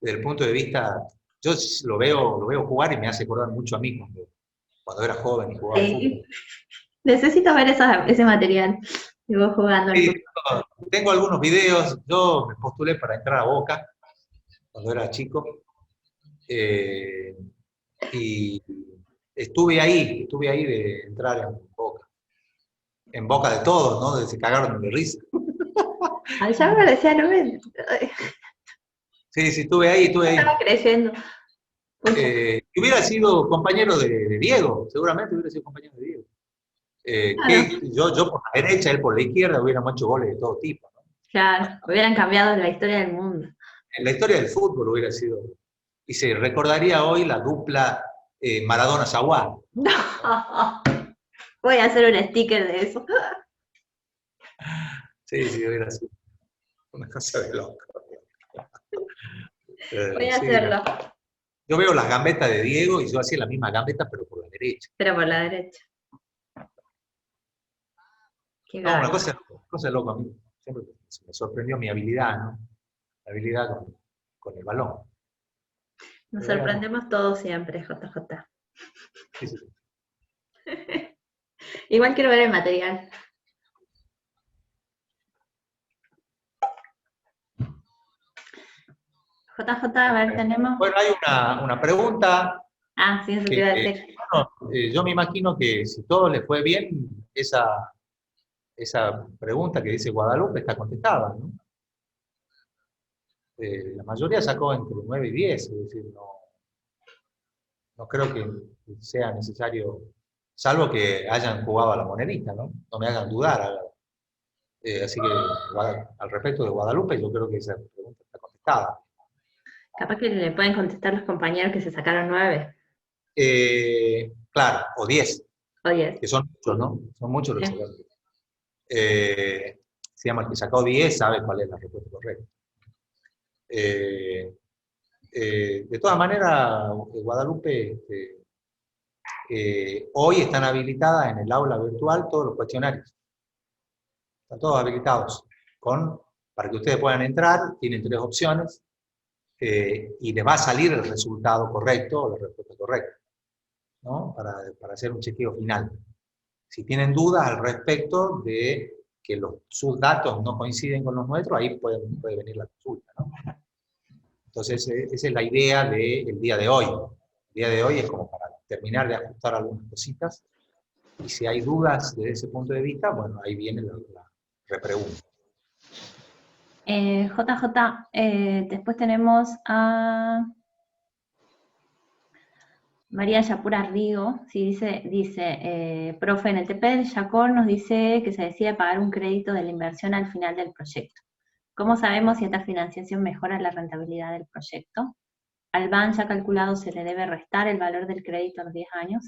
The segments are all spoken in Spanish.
desde el punto de vista, yo lo veo jugar y me hace acordar mucho a mí cuando era joven y jugaba al fútbol. Sí. Necesito ver ese material de vos jugando al Sí, fútbol. tengo algunos videos, yo me postulé para entrar a Boca cuando era chico, eh, y estuve ahí de entrar en Boca de todos, ¿no? Se cagaron de risa. Allá me parecía, no me Sí, sí, estuve ahí, estuve estaba ahí. creyendo. Pucha. Hubiera sido compañero de Diego, seguramente hubiera sido compañero de Diego. Claro, Yo por la derecha, él por la izquierda, hubiéramos hecho goles de todo tipo, ¿no? claro. Hubieran cambiado la historia del mundo. En la historia del fútbol hubiera sido, y se recordaría hoy la dupla Maradona-Zaguán, ¿no? Voy a hacer un sticker de eso. Sí, sí, hubiera sido una cosa de loco. Voy a Sí, hacerlo, yo veo las gambetas de Diego y yo hacía la misma gambeta, pero por la derecha. pero por la derecha. Qué No, gana. una cosa de loco a mí. Siempre me sorprendió mi habilidad, ¿no? La habilidad con el balón. Nos Pero era, sorprendemos todos siempre, JJ. sí, sí. Igual quiero ver el material. JJ, a ver, tenemos. Bueno, hay una pregunta Ah, sí, eso te que, iba a decir. bueno, yo me imagino que si todo le fue bien, esa pregunta que dice Guadalupe está contestada, ¿no? La mayoría sacó entre 9 y 10, es decir, no creo que sea necesario, salvo que hayan jugado a la monedita, ¿no? No me hagan dudar. Así que al respecto de Guadalupe, yo creo que esa pregunta está contestada. Capaz que le pueden contestar los compañeros que se sacaron 9 Claro, o 10, o 10. que son muchos, ¿no? Son muchos los que Sí. sacaron 10. Se llama el que sacó 10 sabe cuál es la respuesta correcta. Eh, de todas maneras, Guadalupe, hoy están habilitadas en el aula virtual todos los cuestionarios. Están todos habilitados para que ustedes puedan entrar, tienen 3 opciones, y les va a salir el resultado correcto o la respuesta correcta, ¿no? Para hacer un chequeo final. Si tienen dudas al respecto de que sus datos no coinciden con los nuestros, ahí puede venir la consulta, ¿no? Entonces, esa es la idea del día de hoy. El día de hoy es como para terminar de ajustar algunas cositas, y si hay dudas desde ese punto de vista, bueno, ahí viene la repregunta. JJ, después tenemos a María Yapura Rigo, sí, profe, en el TP del Yacor nos dice que se decide pagar un crédito de la inversión al final del proyecto. ¿Cómo sabemos si esta financiación mejora la rentabilidad del proyecto? ¿Al BAN ya calculado se le debe restar el valor del crédito a los 10 años?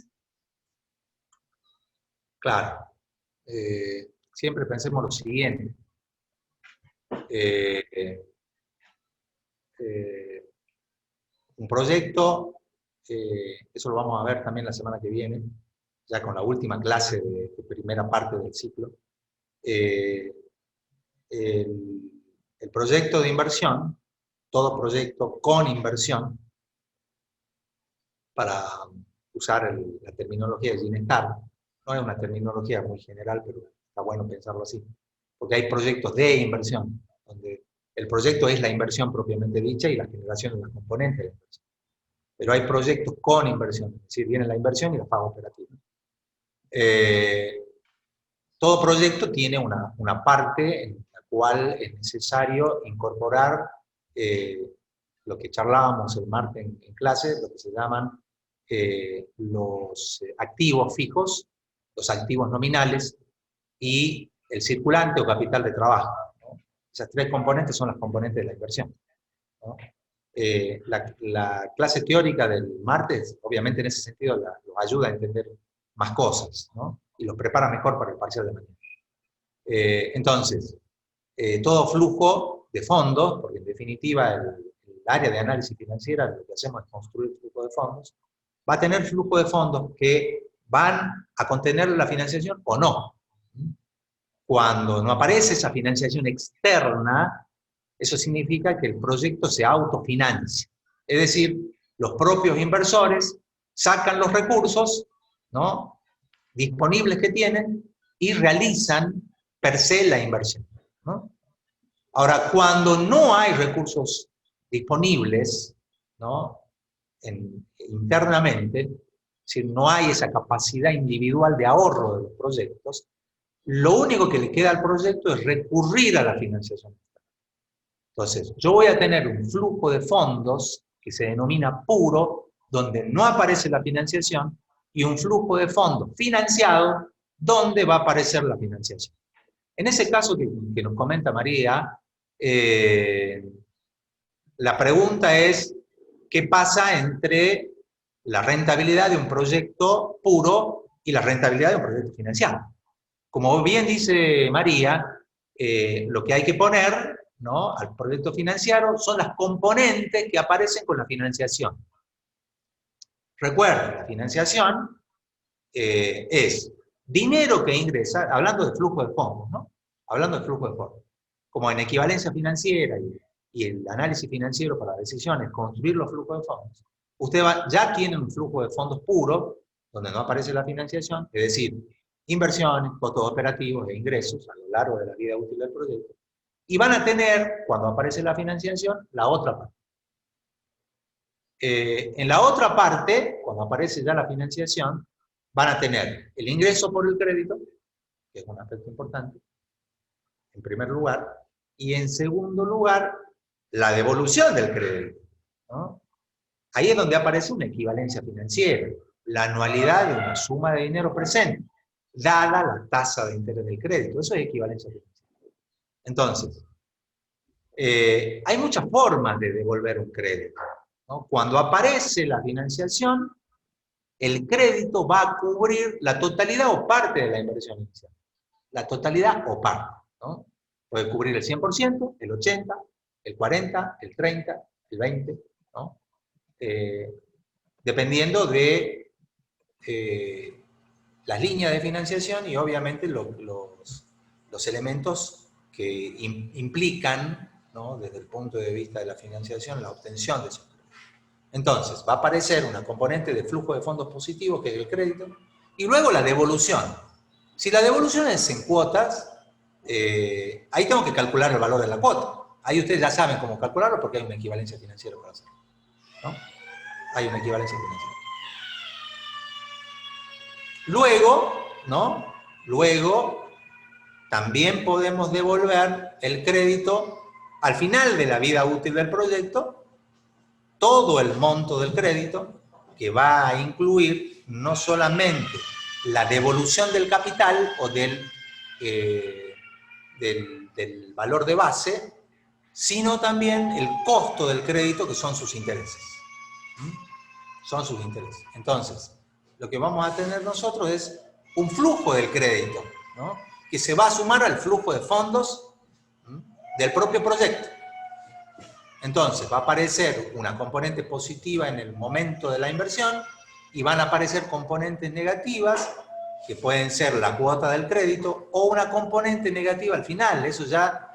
Claro, siempre pensemos lo siguiente. Eh, eh, un proyecto, eso lo vamos a ver también la semana que viene, ya con la última clase de primera parte del ciclo. Eh, el proyecto de inversión, todo proyecto con inversión, para usar la terminología de Ginestar, no es una terminología muy general, pero está bueno pensarlo así, porque hay proyectos de inversión, donde el proyecto es la inversión propiamente dicha y la generación de las componentes de la inversión. Pero hay proyectos con inversión, es decir, viene la inversión y los pagos operativos. Todo proyecto tiene una parte en la cual es necesario incorporar lo que charlábamos el martes en clase, lo que se llaman los activos fijos, los activos nominales y el circulante o capital de trabajo, ¿no? Esas 3 componentes son las componentes de la inversión, ¿no? La clase teórica del martes, obviamente en ese sentido, los ayuda a entender más cosas, ¿no? Y los prepara mejor para el parcial de mañana. Entonces, todo flujo de fondos, porque en definitiva el área de análisis financiera lo que hacemos es construir flujo de fondos, va a tener flujo de fondos que van a contener la financiación o no. Cuando no aparece esa financiación externa, Eso significa que el proyecto se autofinancia. Es decir, los propios inversores sacan los recursos, ¿no?, disponibles que tienen y realizan per se la inversión, ¿no? Ahora, cuando no hay recursos disponibles, ¿no?, internamente, es decir, no hay esa capacidad individual de ahorro de los proyectos, lo único que le queda al proyecto es recurrir a la financiación. Entonces, yo voy a tener un flujo de fondos que se denomina puro, donde no aparece la financiación, y un flujo de fondos financiado, donde va a aparecer la financiación. En ese caso que nos comenta María, la pregunta es, ¿qué pasa entre la rentabilidad de un proyecto puro y la rentabilidad de un proyecto financiado? Como bien dice María, lo que hay que poner, ¿no?, al proyecto financiero son las componentes que aparecen con la financiación. Recuerden, la financiación es dinero que ingresa, hablando de flujo de fondos, ¿no? Hablando de flujo de fondos. Como en equivalencia financiera y el análisis financiero para decisiones, construir los flujos de fondos, usted ya tiene un flujo de fondos puro, donde no aparece la financiación, es decir, inversiones, costos operativos e ingresos a lo largo de la vida útil del proyecto, y van a tener, cuando aparece la financiación, la otra parte. En la otra parte, cuando aparece ya la financiación, van a tener el ingreso por el crédito, que es un aspecto importante, en primer lugar, y en segundo lugar, la devolución del crédito, ¿no? Ahí es donde aparece una equivalencia financiera, la anualidad de una suma de dinero presente, dada la tasa de interés del crédito. Eso es equivalencia financiera. Entonces, hay muchas formas de devolver un crédito, ¿no? Cuando aparece la financiación, el crédito va a cubrir la totalidad o parte de la inversión inicial. La totalidad o parte, ¿no? Puede cubrir el 100%, el 80%, el 40%, el 30%, el 20%, ¿no? Dependiendo de las líneas de financiación y obviamente los elementos que implican, ¿no?, desde el punto de vista de la financiación, la obtención de esos créditos. Entonces, va a aparecer una componente de flujo de fondos positivos, que es el crédito, y luego la devolución. Si la devolución es en cuotas, ahí tengo que calcular el valor de la cuota. Ahí ustedes ya saben cómo calcularlo porque hay una equivalencia financiera para hacerlo, ¿no? Hay una equivalencia financiera. Luego, ¿no?, luego también podemos devolver el crédito al final de la vida útil del proyecto, todo el monto del crédito, que va a incluir no solamente la devolución del capital o del valor de base, sino también el costo del crédito, que son sus intereses. Son sus intereses. Entonces, lo que vamos a tener nosotros es un flujo del crédito, ¿no?, que se va a sumar al flujo de fondos del propio proyecto. Entonces, va a aparecer una componente positiva en el momento de la inversión y van a aparecer componentes negativas, que pueden ser la cuota del crédito o una componente negativa al final. Eso ya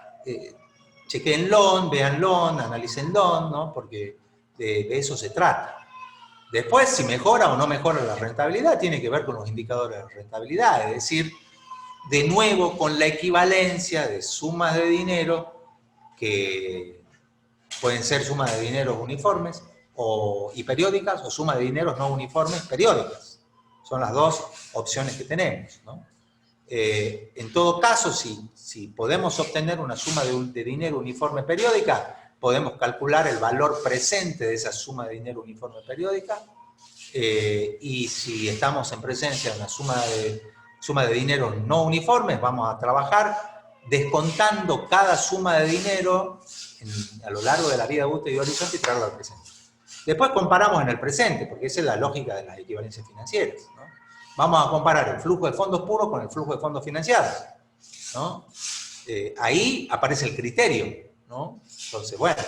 chequéenlo, véanlo, analícenlo, ¿no?, porque de eso se trata. Después, si mejora o no mejora la rentabilidad, tiene que ver con los indicadores de rentabilidad, es decir, de nuevo con la equivalencia de sumas de dinero, que pueden ser sumas de dinero uniformes y periódicas, o sumas de dinero no uniformes periódicas. Son las dos opciones que tenemos, ¿no? En todo caso, si podemos obtener una suma de dinero uniforme periódica, podemos calcular el valor presente de esa suma de dinero uniforme periódica, y si estamos en presencia de una suma de dinero no uniformes, vamos a trabajar descontando cada suma de dinero a lo largo de la vida útil y horizonte y traerlo al presente. Después comparamos en el presente, porque esa es la lógica de las equivalencias financieras, ¿no? Vamos a comparar el flujo de fondos puros con el flujo de fondos financiados, ¿no? Ahí aparece el criterio, ¿no? Entonces, bueno,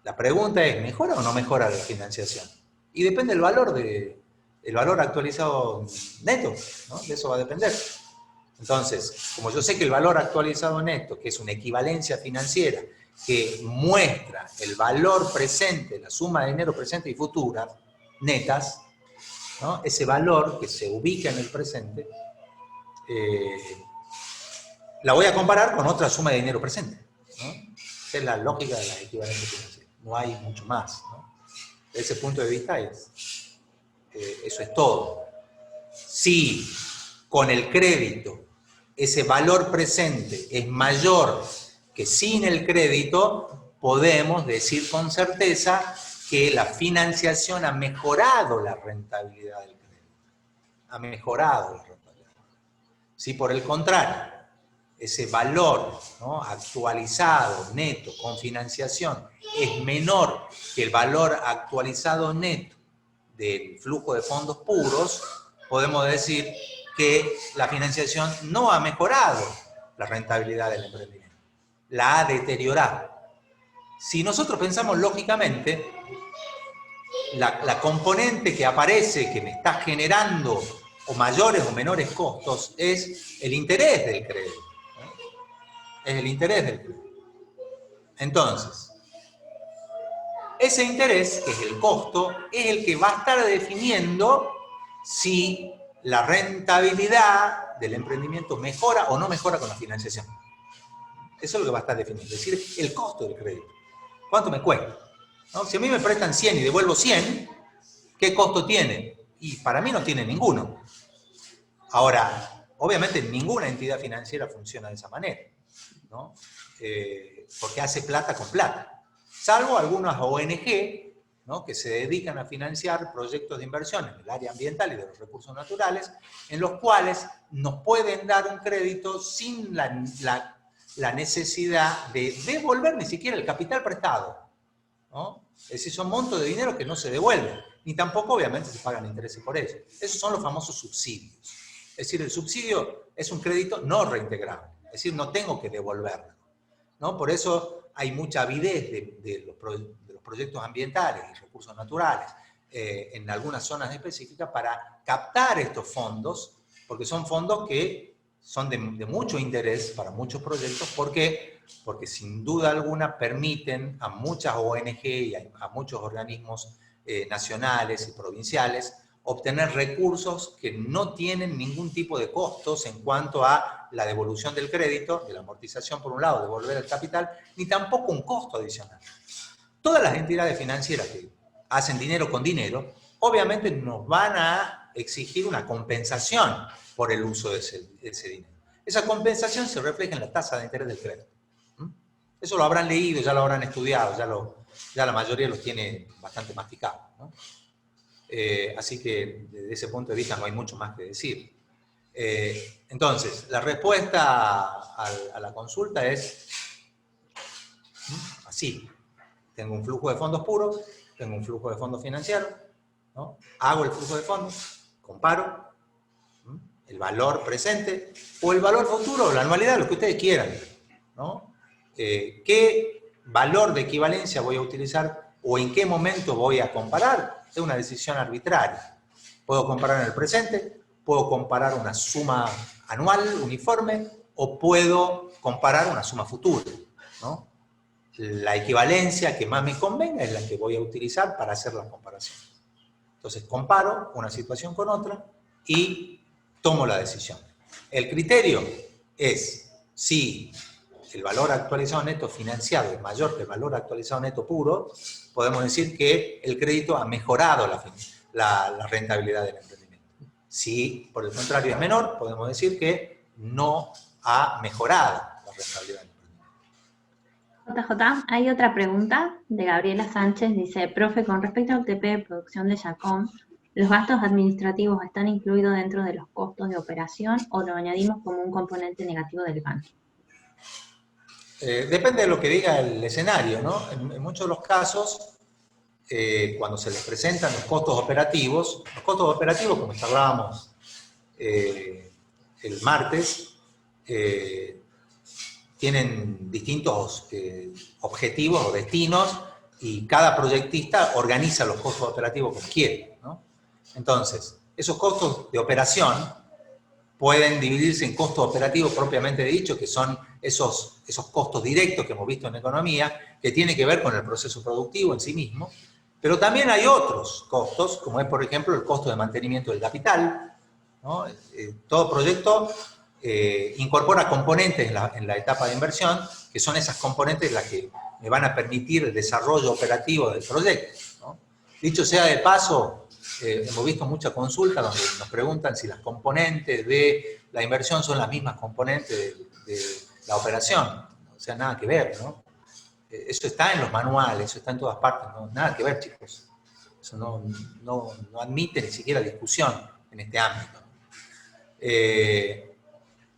la pregunta es, ¿mejora o no mejora la financiación? Y depende del valor actualizado neto, ¿no? De eso va a depender. Entonces, como yo sé que el valor actualizado neto, que es una equivalencia financiera, que muestra el valor presente, la suma de dinero presente y futura, netas, ¿no? Ese valor que se ubica en el presente, la voy a comparar con otra suma de dinero presente, ¿no? Esa es la lógica de la equivalencia financiera. No hay mucho más, ¿no? Desde ese punto de vista, eso es todo. Si con el crédito ese valor presente es mayor que sin el crédito, podemos decir con certeza que la financiación ha mejorado la rentabilidad del crédito. Ha mejorado la rentabilidad. Si por el contrario, ese valor, ¿no?, actualizado neto con financiación es menor que el valor actualizado neto del flujo de fondos puros, podemos decir que la financiación no ha mejorado la rentabilidad del emprendimiento, la ha deteriorado. Si nosotros pensamos lógicamente, la componente que aparece, que me está generando o mayores o menores costos, es el interés del crédito. Es el interés del crédito. Entonces, ese interés, que es el costo, es el que va a estar definiendo si la rentabilidad del emprendimiento mejora o no mejora con la financiación. Eso es lo que va a estar definiendo, es decir, el costo del crédito. ¿Cuánto me cuesta? ¿No? Si a mí me prestan 100 y devuelvo 100, ¿qué costo tiene? Y para mí no tiene ninguno. Ahora, obviamente ninguna entidad financiera funciona de esa manera, ¿no? Porque hace plata con plata. Salvo algunas ONG, ¿no?, que se dedican a financiar proyectos de inversión en el área ambiental y de los recursos naturales, en los cuales nos pueden dar un crédito sin la necesidad de devolver ni siquiera el capital prestado, ¿no? Es decir, son montos de dinero que no se devuelven, ni tampoco obviamente se pagan intereses por ello. Esos son los famosos subsidios. Es decir, el subsidio es un crédito no reintegrable, es decir, no tengo que devolverlo, ¿no? Por eso hay mucha avidez de los proyectos ambientales y recursos naturales en algunas zonas específicas para captar estos fondos, porque son fondos que son de mucho interés para muchos proyectos, porque sin duda alguna permiten a muchas ONG y a muchos organismos nacionales y provinciales obtener recursos que no tienen ningún tipo de costos en cuanto a la devolución del crédito, de la amortización por un lado, devolver el capital, ni tampoco un costo adicional. Todas las entidades financieras que hacen dinero con dinero, obviamente nos van a exigir una compensación por el uso de ese dinero. Esa compensación se refleja en la tasa de interés del crédito. Eso lo habrán leído, ya lo habrán estudiado, ya la mayoría lo tiene bastante masticado, ¿no? Así que desde ese punto de vista no hay mucho más que decir. Entonces, la respuesta a la consulta es así. Tengo un flujo de fondos puros, tengo un flujo de fondos financieros, ¿no? Hago el flujo de fondos, comparo el valor presente o el valor futuro, la anualidad, lo que ustedes quieran, ¿no? ¿Qué valor de equivalencia voy a utilizar o en qué momento voy a comparar? Es una decisión arbitraria. Puedo comparar en el presente, puedo comparar una suma anual uniforme o puedo comparar una suma futura, ¿no? La equivalencia que más me convenga es la que voy a utilizar para hacer la comparación. Entonces comparo una situación con otra y tomo la decisión. El criterio es si el valor actualizado neto financiado es mayor que el valor actualizado neto puro, podemos decir que el crédito ha mejorado la rentabilidad del emprendimiento. Si por el contrario es menor, podemos decir que no ha mejorado la rentabilidad del emprendimiento. JJ, hay otra pregunta de Gabriela Sánchez, dice, profe, con respecto a UTP de producción de Chacón, ¿los gastos administrativos están incluidos dentro de los costos de operación o lo añadimos como un componente negativo del gasto? Depende de lo que diga el escenario, ¿no? En muchos de los casos, cuando se les presentan los costos operativos, como hablábamos el martes, tienen distintos objetivos o destinos y cada proyectista organiza los costos operativos como quiere, ¿no? Entonces, esos costos de operación pueden dividirse en costos operativos propiamente dicho, que son esos costos directos que hemos visto en economía, que tienen que ver con el proceso productivo en sí mismo, pero también hay otros costos, como es, por ejemplo, el costo de mantenimiento del capital, ¿no? Todo proyecto incorpora componentes en la etapa de inversión, que son esas componentes las que me van a permitir el desarrollo operativo del proyecto, ¿no? Dicho sea de paso, hemos visto mucha consulta donde nos preguntan si las componentes de la inversión son las mismas componentes de la operación. O sea, nada que ver, ¿no? Eso está en los manuales, eso está en todas partes, ¿no? Nada que ver, chicos. Eso no admite ni siquiera discusión en este ámbito.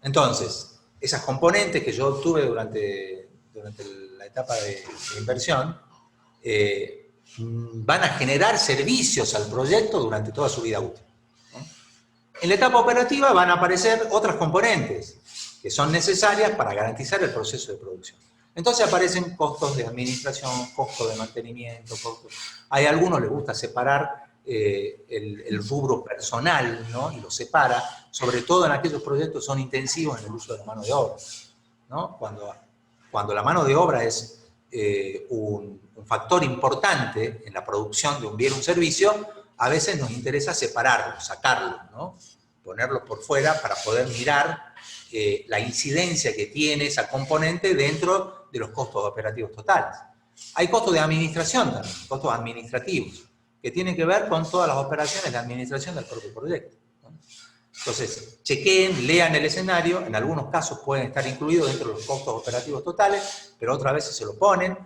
Entonces, esas componentes que yo obtuve durante la etapa de inversión, van a generar servicios al proyecto durante toda su vida útil, ¿no? En la etapa operativa van a aparecer otras componentes que son necesarias para garantizar el proceso de producción. Entonces aparecen costos de administración, costos de mantenimiento, costos. A algunos les gusta separar el rubro personal, ¿no? Y lo separa, sobre todo en aquellos proyectos que son intensivos en el uso de la mano de obra, ¿no? Cuando la mano de obra es un factor importante en la producción de un bien o un servicio, a veces nos interesa separarlo, sacarlo, ¿no? Ponerlo por fuera para poder mirar la incidencia que tiene esa componente dentro de los costos operativos totales. Hay costos de administración también, costos administrativos, que tienen que ver con todas las operaciones de administración del propio proyecto, ¿no? Entonces, chequeen, lean el escenario, en algunos casos pueden estar incluidos dentro de los costos operativos totales, pero otras veces se lo ponen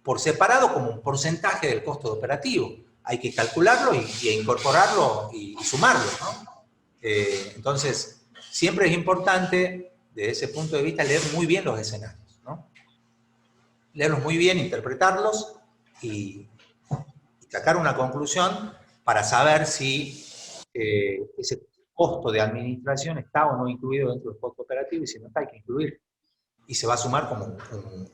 por separado como un porcentaje del costo operativo. Hay que calcularlo y incorporarlo y sumarlo, ¿no? Entonces, siempre es importante, desde ese punto de vista, leer muy bien los escenarios, ¿no? Leerlos muy bien, interpretarlos y sacar una conclusión para saber si ese costo de administración está o no incluido dentro del costo operativo, y si no está, hay que incluir. Y se va a sumar como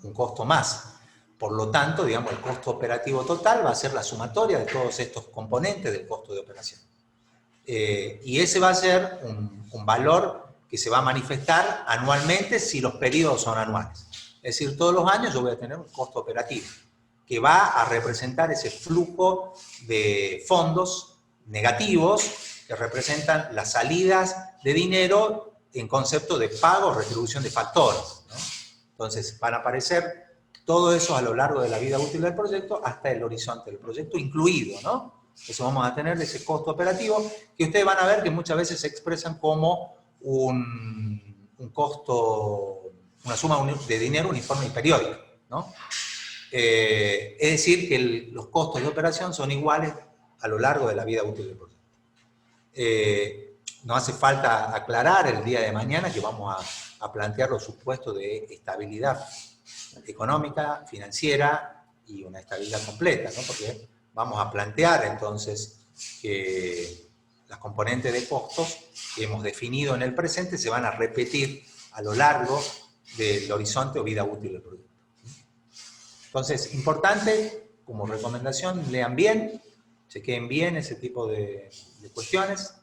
un costo más. Por lo tanto, digamos, el costo operativo total va a ser la sumatoria de todos estos componentes del costo de operación. Y ese va a ser un valor que se va a manifestar anualmente si los periodos son anuales. Es decir, todos los años yo voy a tener un costo operativo que va a representar ese flujo de fondos negativos que representan las salidas de dinero en concepto de pago, retribución de factores, ¿no? Entonces van a aparecer todo eso a lo largo de la vida útil del proyecto hasta el horizonte del proyecto incluido, ¿no? Eso vamos a tener ese costo operativo que ustedes van a ver que muchas veces se expresan como un costo, una suma de dinero uniforme y periódica, ¿no? Es decir, que los costos de operación son iguales a lo largo de la vida útil del proyecto. No hace falta aclarar el día de mañana que vamos a plantear los supuestos de estabilidad económica, financiera y una estabilidad completa, ¿no? Porque vamos a plantear entonces que las componentes de costos que hemos definido en el presente se van a repetir a lo largo del horizonte o vida útil del proyecto. Entonces, importante, como recomendación, lean bien, chequeen bien ese tipo de cuestiones.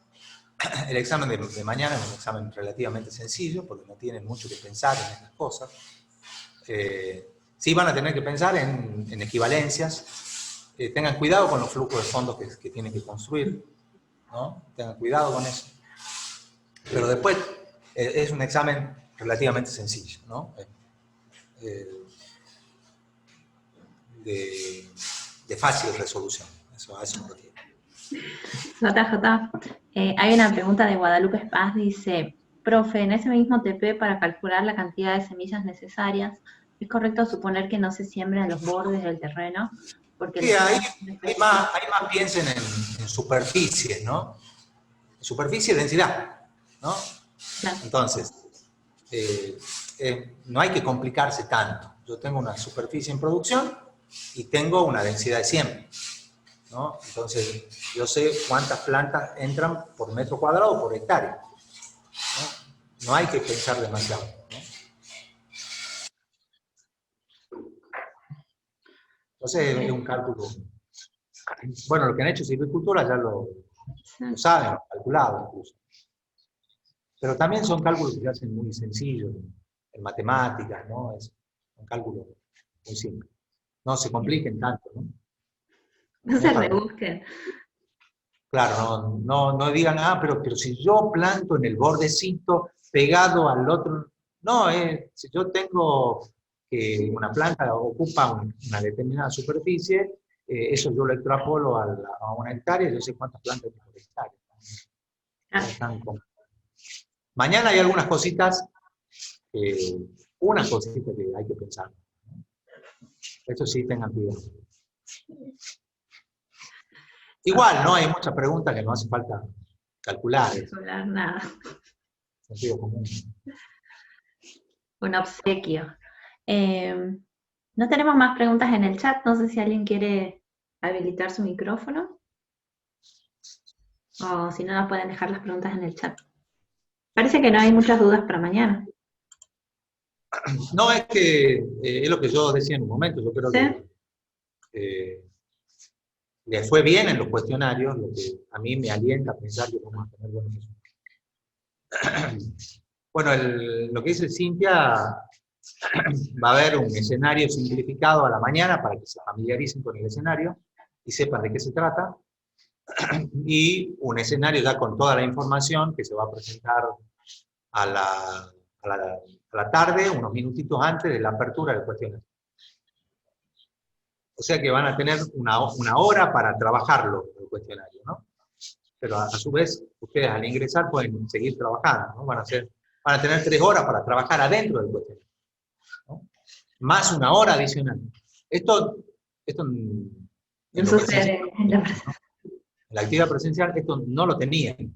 El examen de mañana es un examen relativamente sencillo, porque no tienen mucho que pensar en estas cosas. Sí van a tener que pensar en equivalencias. Tengan cuidado con los flujos de fondos que tienen que construir, ¿no? Tengan cuidado con eso. Pero después es un examen relativamente sencillo, ¿no? De fácil resolución. Eso me refiero. Hay una pregunta de Guadalupe Paz, dice, profe, en ese mismo TP para calcular la cantidad de semillas necesarias, ¿es correcto suponer que no se siembran los bordes del terreno? Porque sí, ahí más piensen en superficies, ¿no? Superficie y densidad, ¿no? Claro. Entonces, no hay que complicarse tanto. Yo tengo una superficie en producción y tengo una densidad de 100, ¿no? Entonces, yo sé cuántas plantas entran por metro cuadrado o por hectárea, ¿no? No hay que pensar demasiado, ¿no? Entonces, es un cálculo. Bueno, lo que han hecho silvicultura ya lo saben, calculado incluso. Pero también son cálculos que se hacen muy sencillos, en matemáticas, ¿no? Es un cálculo muy simple. No se compliquen tanto, ¿no? No No se es para- rebusquen. Claro, no digan, pero si yo planto en el bordecito pegado al otro. No, si yo tengo que una planta ocupa una determinada superficie, eso yo lo extrapolo a una hectárea, yo sé cuántas plantas hay por hectárea. No es tan complejo. Mañana hay algunas cositas, unas cositas que hay que pensar. Eso sí, tengan cuidado. Igual, ¿no? Hay muchas preguntas que no hace falta calcular. Es Hablar nada. sentido común. Un obsequio. No tenemos más preguntas en el chat. No sé si alguien quiere habilitar su micrófono. O si no, nos pueden dejar las preguntas en el chat. Parece que no hay muchas dudas para mañana. No, es que es lo que yo decía en un momento. Yo creo que le fue bien en los cuestionarios, lo que a mí me alienta a pensar que vamos a tener buenos resultados. Bueno, lo que dice Cintia, va a haber un escenario simplificado a la mañana para que se familiaricen con el escenario y sepan de qué se trata, y un escenario ya con toda la información que se va a presentar a la tarde, unos minutitos antes de la apertura del cuestionario. O sea que van a tener una hora para trabajarlo, el cuestionario, ¿no? Pero a su vez, ustedes al ingresar pueden seguir trabajando, ¿no? Van a tener 3 horas para trabajar adentro del cuestionario, ¿no? Más una hora adicional. Esto No sucede en la presencial. En la actividad presencial esto no lo tenían,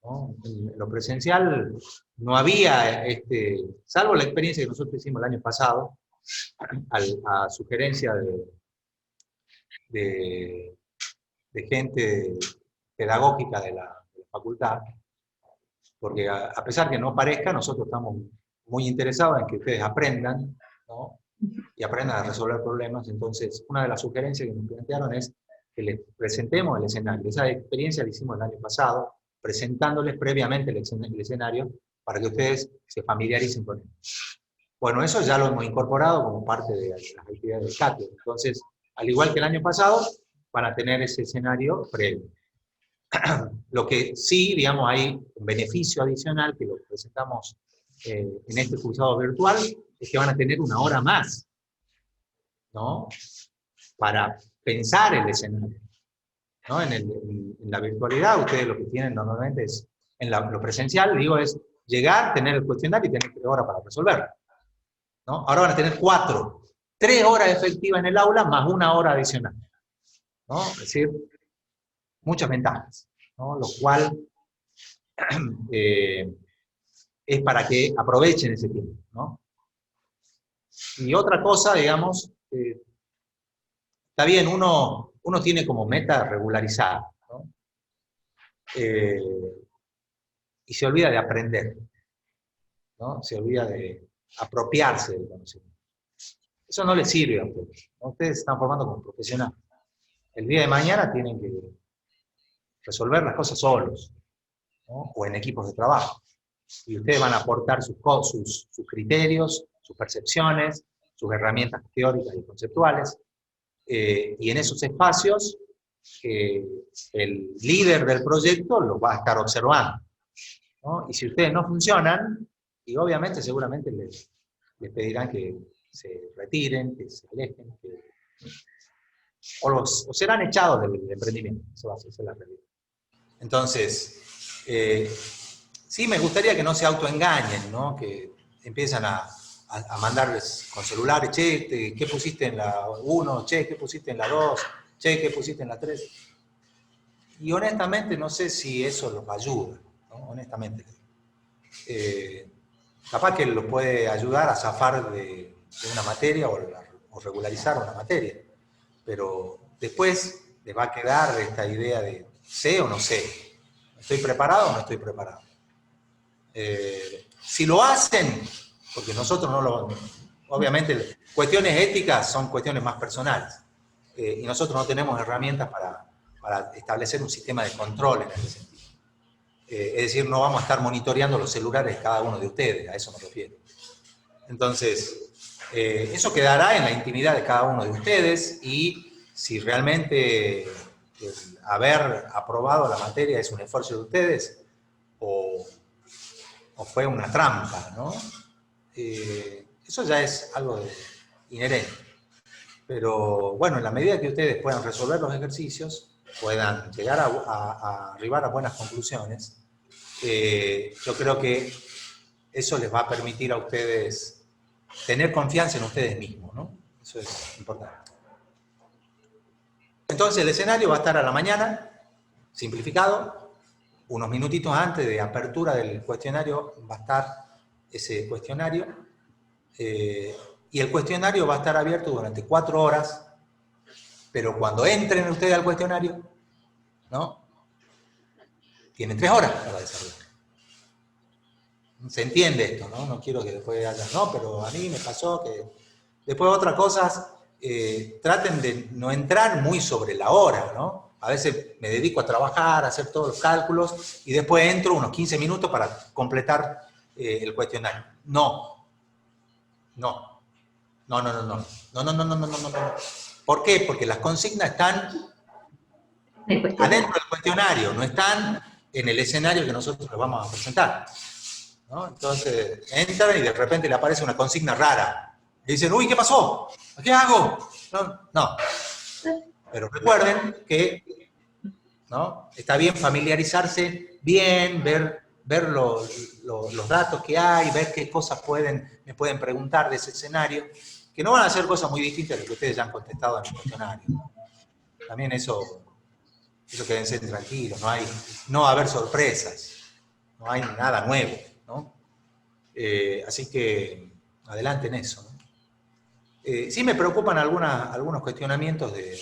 ¿no? En lo presencial no había, salvo la experiencia que nosotros hicimos el año pasado, a sugerencia de gente pedagógica de la facultad, porque a pesar que no parezca, nosotros estamos muy interesados en que ustedes aprendan, ¿no? Y aprendan a resolver problemas. Entonces, una de las sugerencias que nos plantearon es que les presentemos el escenario. Esa experiencia la hicimos el año pasado, presentándoles previamente el escenario para que ustedes se familiaricen con él. Bueno, eso ya lo hemos incorporado como parte de las actividades del cátedra. Entonces, al igual que el año pasado, van a tener ese escenario previo. Lo que sí, digamos, hay un beneficio adicional que lo presentamos en este cursado virtual, es que van a tener una hora más, ¿no? Para pensar el escenario, ¿no? En la virtualidad, ustedes lo que tienen normalmente es, lo presencial, digo, es llegar, tener el cuestionario y tener 3 horas para resolverlo, ¿no? Ahora van a tener 4, 3 horas efectivas en el aula más 1 hora adicional, ¿no? Es decir, muchas ventajas, ¿no? Lo cual es para que aprovechen ese tiempo, ¿no? Y otra cosa, digamos, está bien, uno tiene como meta regularizar, ¿no? Y se olvida de aprender, ¿no? Se olvida de apropiarse del conocimiento. Eso no les sirve a ustedes, ¿no? Ustedes se están formando como profesionales. El día de mañana tienen que resolver las cosas solos, ¿no? O en equipos de trabajo. Y ustedes van a aportar sus criterios, sus percepciones, sus herramientas teóricas y conceptuales, y en esos espacios el líder del proyecto los va a estar observando, ¿no? Y si ustedes no funcionan, y obviamente seguramente les pedirán que se retiren, que se alejen, o serán echados del emprendimiento. Eso va a ser la realidad. Entonces, sí me gustaría que no se autoengañen, ¿no? Que empiezan a mandarles con celulares, che, ¿qué pusiste en la 1? Che, ¿qué pusiste en la 2? Che, ¿qué pusiste en la 3? Y honestamente no sé si eso los ayuda, ¿no? Honestamente. Capaz que los puede ayudar a zafar de una materia o regularizar una materia, pero después les va a quedar esta idea de sé o no sé, ¿estoy preparado o no estoy preparado? Si lo hacen, porque nosotros no lo... Obviamente, cuestiones éticas son cuestiones más personales, y nosotros no tenemos herramientas para establecer un sistema de control en ese sentido. Es decir, no vamos a estar monitoreando los celulares de cada uno de ustedes, a eso me refiero. Entonces, eso quedará en la intimidad de cada uno de ustedes y si realmente el haber aprobado la materia es un esfuerzo de ustedes o fue una trampa, ¿no? Eso ya es algo inherente. Pero bueno, en la medida que ustedes puedan resolver los ejercicios, puedan llegar a arribar a buenas conclusiones, yo creo que eso les va a permitir a ustedes tener confianza en ustedes mismos, ¿no? Eso es importante. Entonces el escenario va a estar a la mañana, simplificado, unos minutitos antes de apertura del cuestionario va a estar ese cuestionario, y el cuestionario va a estar abierto durante 4 horas, pero cuando entren ustedes al cuestionario, ¿no? Tienen 3 horas para desarrollar. Se entiende esto, ¿no? No quiero que después haya, no, pero a mí me pasó que... Después otras cosas, traten de no entrar muy sobre la hora, ¿no? A veces me dedico a trabajar, a hacer todos los cálculos, y después entro unos 15 minutos para completar el cuestionario. No. No. No, no, no, no. No, no, no, no, no, no, no. ¿Por qué? Porque las consignas están adentro del cuestionario, no están en el escenario que nosotros les vamos a presentar, ¿no? Entonces, entran y de repente le aparece una consigna rara. Y dicen, uy, ¿qué pasó? ¿Qué hago? No, no. Pero recuerden que, ¿no? Está bien familiarizarse bien, ver los datos que hay, ver qué cosas me pueden preguntar de ese escenario, que no van a ser cosas muy distintas de lo que ustedes ya han contestado en el cuestionario. También eso quédense tranquilos, no va a haber sorpresas, no hay nada nuevo, ¿no? Así que adelante en eso, ¿no? Sí me preocupan algunos cuestionamientos de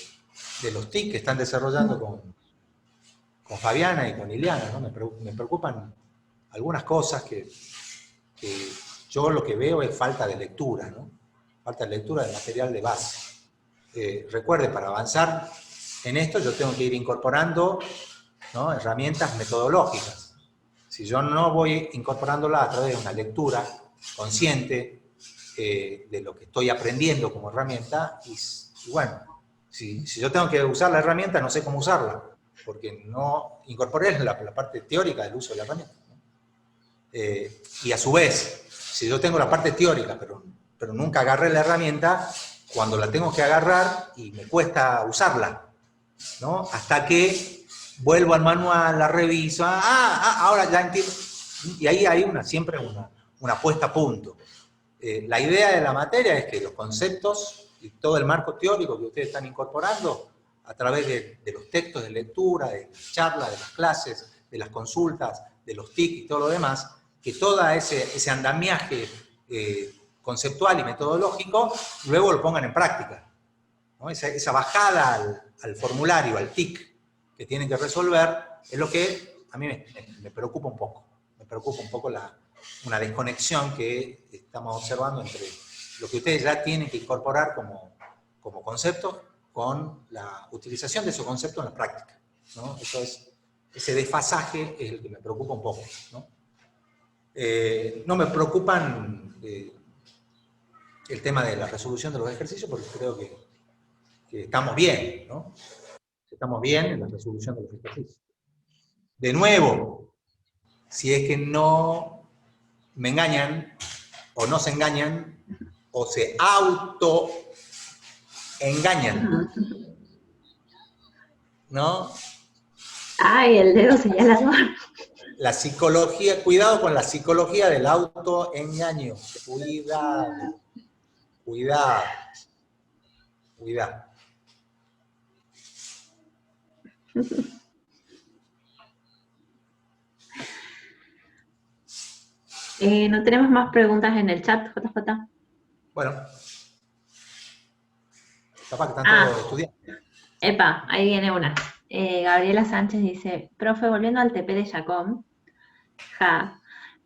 los TIC que están desarrollando con Fabiana y con Liliana, ¿no? Me preocupan algunas cosas que yo lo que veo es falta de lectura, ¿no? Falta de lectura del material de base. Recuerde, para avanzar en esto yo tengo que ir incorporando, ¿no?, herramientas metodológicas. Si yo no voy incorporándola a través de una lectura consciente de lo que estoy aprendiendo como herramienta, y bueno, si yo tengo que usar la herramienta, no sé cómo usarla, porque no incorporé la parte teórica del uso de la herramienta, ¿no? Y a su vez, si yo tengo la parte teórica, pero nunca agarré la herramienta, cuando la tengo que agarrar y me cuesta usarla, ¿no? Hasta que vuelvo al manual, la reviso, ahora ya entiendo. Y ahí hay siempre una puesta a punto. La idea de la materia es que los conceptos y todo el marco teórico que ustedes están incorporando a través de los textos de lectura, de las charlas, de las clases, de las consultas, de los TIC y todo lo demás, que todo ese andamiaje conceptual y metodológico luego lo pongan en práctica, ¿no? Esa bajada al formulario, al TIC que tienen que resolver, es lo que a mí me preocupa un poco. Me preocupa un poco una desconexión que estamos observando entre lo que ustedes ya tienen que incorporar como concepto con la utilización de esos conceptos en la práctica, ¿no? Ese desfasaje es el que me preocupa un poco, ¿no? No me preocupan el tema de la resolución de los ejercicios, porque creo que estamos bien, ¿no? Estamos bien en la resolución de los ejercicios. De nuevo, si es que no me engañan, o no se engañan, o se auto-engañan, ¿no? Ay, el dedo señalador. La psicología, cuidado con la psicología del autoengaño. Cuidado, cuidado, cuidado. No tenemos más preguntas en el chat, JJ. Bueno, capaz que están todos estudiando. Epa, ahí viene una. Gabriela Sánchez dice, profe, volviendo al TP de Chacón,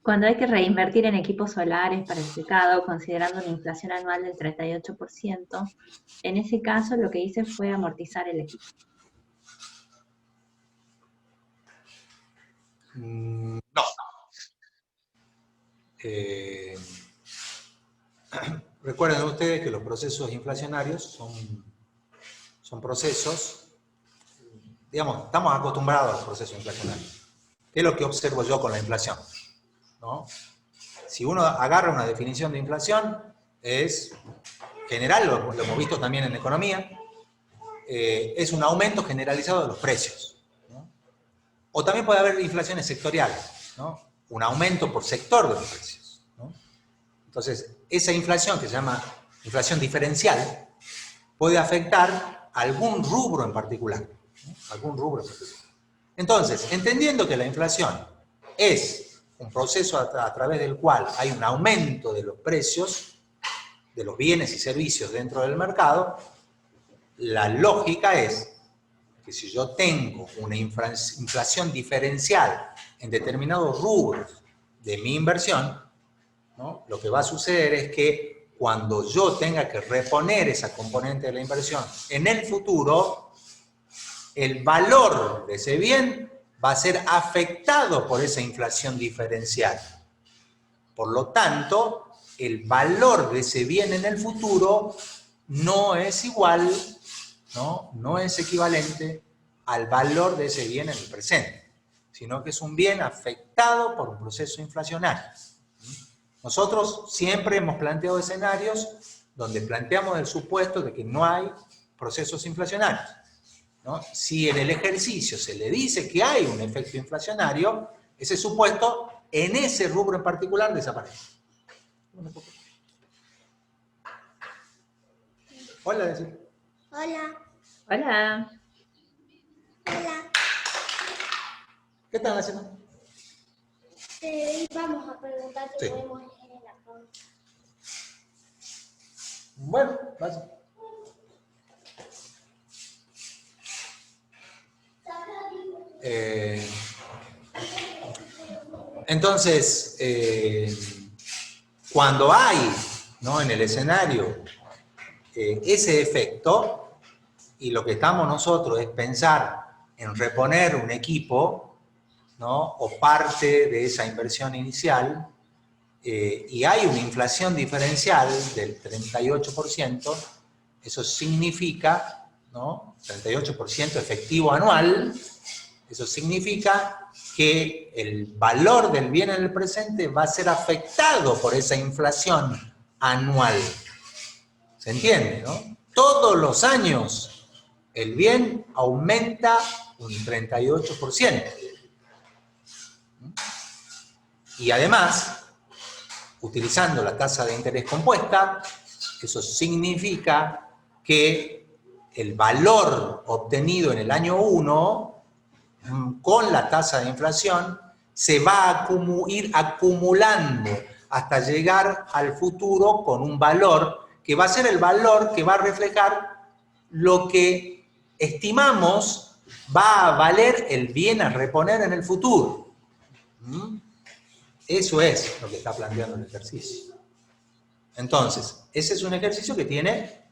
cuando hay que reinvertir en equipos solares para el secado, considerando una inflación anual del 38%, en ese caso lo que hice fue amortizar el equipo. No. Recuerden ustedes que los procesos inflacionarios son procesos, digamos, estamos acostumbrados a los procesos inflacionarios. ¿Qué es lo que observo yo con la inflación? ¿No? Si uno agarra una definición de inflación, es general, lo hemos visto también en economía, es un aumento generalizado de los precios, ¿no? O también puede haber inflaciones sectoriales, ¿no? Un aumento por sector de los precios, ¿no? Entonces, esa inflación que se llama inflación diferencial puede afectar algún rubro en particular, ¿no? Algún rubro en particular. Entonces, entendiendo que la inflación es un proceso a través del cual hay un aumento de los precios de los bienes y servicios dentro del mercado, la lógica es que si yo tengo una inflación diferencial en determinados rubros de mi inversión, ¿no? Lo que va a suceder es que cuando yo tenga que reponer esa componente de la inversión en el futuro, el valor de ese bien va a ser afectado por esa inflación diferencial. Por lo tanto, el valor de ese bien en el futuro no es igual, no es equivalente al valor de ese bien en el presente, sino que es un bien afectado por un proceso inflacionario. Nosotros siempre hemos planteado escenarios donde planteamos el supuesto de que no hay procesos inflacionarios, ¿no? Si en el ejercicio se le dice que hay un efecto inflacionario, ese supuesto en ese rubro en particular desaparece. Hola, decir. Hola. Hola. Hola. ¿Qué están haciendo? Vamos a preguntar qué Sí. podemos elegir en la pausa. Bueno, gracias. Entonces, cuando hay, ¿no?, en el escenario ese efecto, y lo que estamos nosotros es pensar en reponer un equipo, ¿no?, o parte de esa inversión inicial, y hay una inflación diferencial del 38%, eso significa, ¿no?, 38% efectivo anual, eso significa que el valor del bien en el presente va a ser afectado por esa inflación anual. ¿Se entiende, no? Todos los años el bien aumenta un 38%. Y además, utilizando la tasa de interés compuesta, eso significa que el valor obtenido en el año 1 con la tasa de inflación se va a ir acumulando hasta llegar al futuro con un valor que va a ser el valor que va a reflejar lo que estimamos va a valer el bien a reponer en el futuro. Eso es lo que está planteando el ejercicio. Entonces, ese es un ejercicio que tiene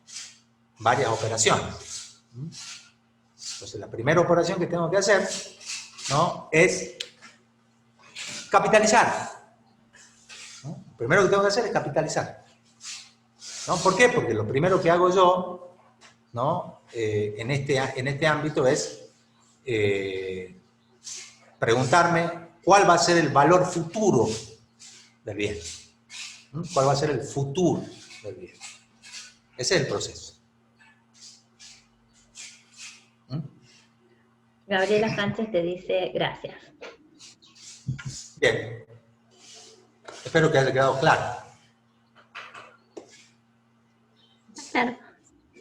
varias operaciones. Entonces, la primera operación que tengo que hacer, ¿no?, es capitalizar. ¿No? Lo primero que tengo que hacer es capitalizar. ¿No? ¿Por qué? Porque lo primero que hago yo, ¿no?, en este ámbito es preguntarme cuál va a ser el valor futuro del bien. ¿Cuál va a ser el futuro del bien? Ese es el proceso. Gabriela Sánchez te dice gracias. Bien. Espero que haya quedado claro. Claro.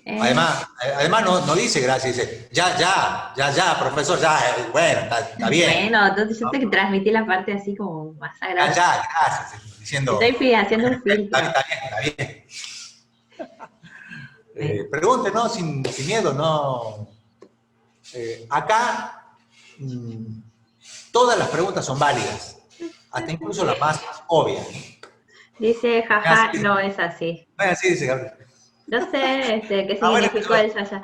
Además no dice gracias, dice ya, profesor, ya, bueno, está bien. Bueno, entonces yo te transmití la parte así como más agradable. Ya, gracias. Diciendo, Estoy haciendo un filtro. Está bien. Pregunte, ¿no? Sin miedo, no. Acá todas las preguntas son válidas, hasta incluso las más obvias. Dice, jaja, no es así. Bueno, así dice Gabriel. No sé qué significó el yaya.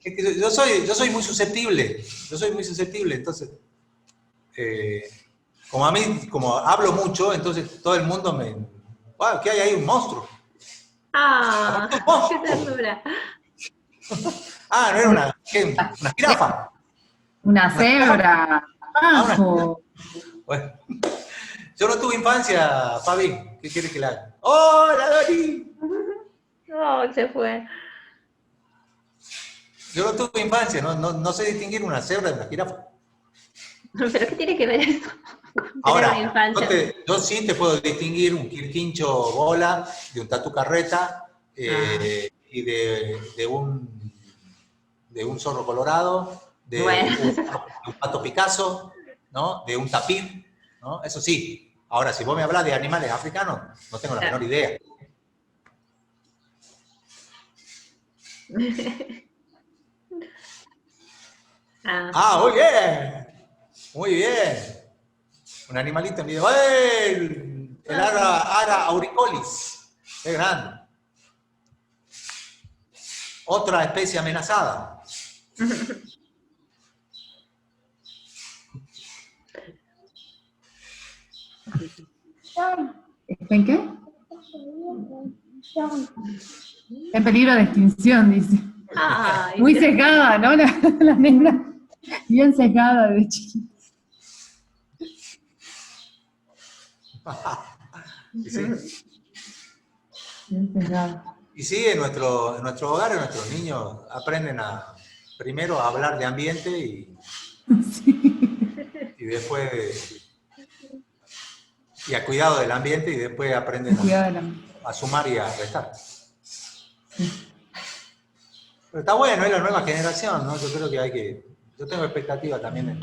Es que yo soy muy susceptible, entonces Como a mí, como hablo mucho, entonces todo el mundo me... ¡Wow! ¿Qué hay ahí? Un monstruo. ¡Ah! ¡Un monstruo! ¡Qué ternura! Ah, no era una jirafa. Una cebra. Ah, una... Ajo. Bueno, yo no tuve infancia, Fabi. ¿Qué quieres que le haga? ¡Hola, Dori! No, se fue. Yo no tuve infancia, no sé distinguir una cebra de una jirafa. ¿Pero qué tiene que ver eso con tener una Ahora, infancia? yo sí te puedo distinguir un quirquincho bola de un tatu carreta y de un zorro colorado, de Bueno. un pato Picasso, ¿no? De un tapir, ¿no? Eso sí. Ahora, si vos me hablas de animales africanos, no tengo la menor idea. Muy bien. Muy bien. Un animalito en video. ¡Ey! El ara auricolis. ¡Qué grande! Otra especie amenazada. ¿Está en qué? En peligro de extinción, dice. Ay, Muy sesgada, ¿no? La nena. Bien sesgada de chiquita. Y sí, Bien sesgada. y sí, en nuestro hogar, nuestros niños aprenden primero a hablar de ambiente y después y a cuidado del ambiente y después aprenden a sumar y a restar. Pero está bueno, es la nueva generación, ¿no? Yo creo que yo tengo expectativa también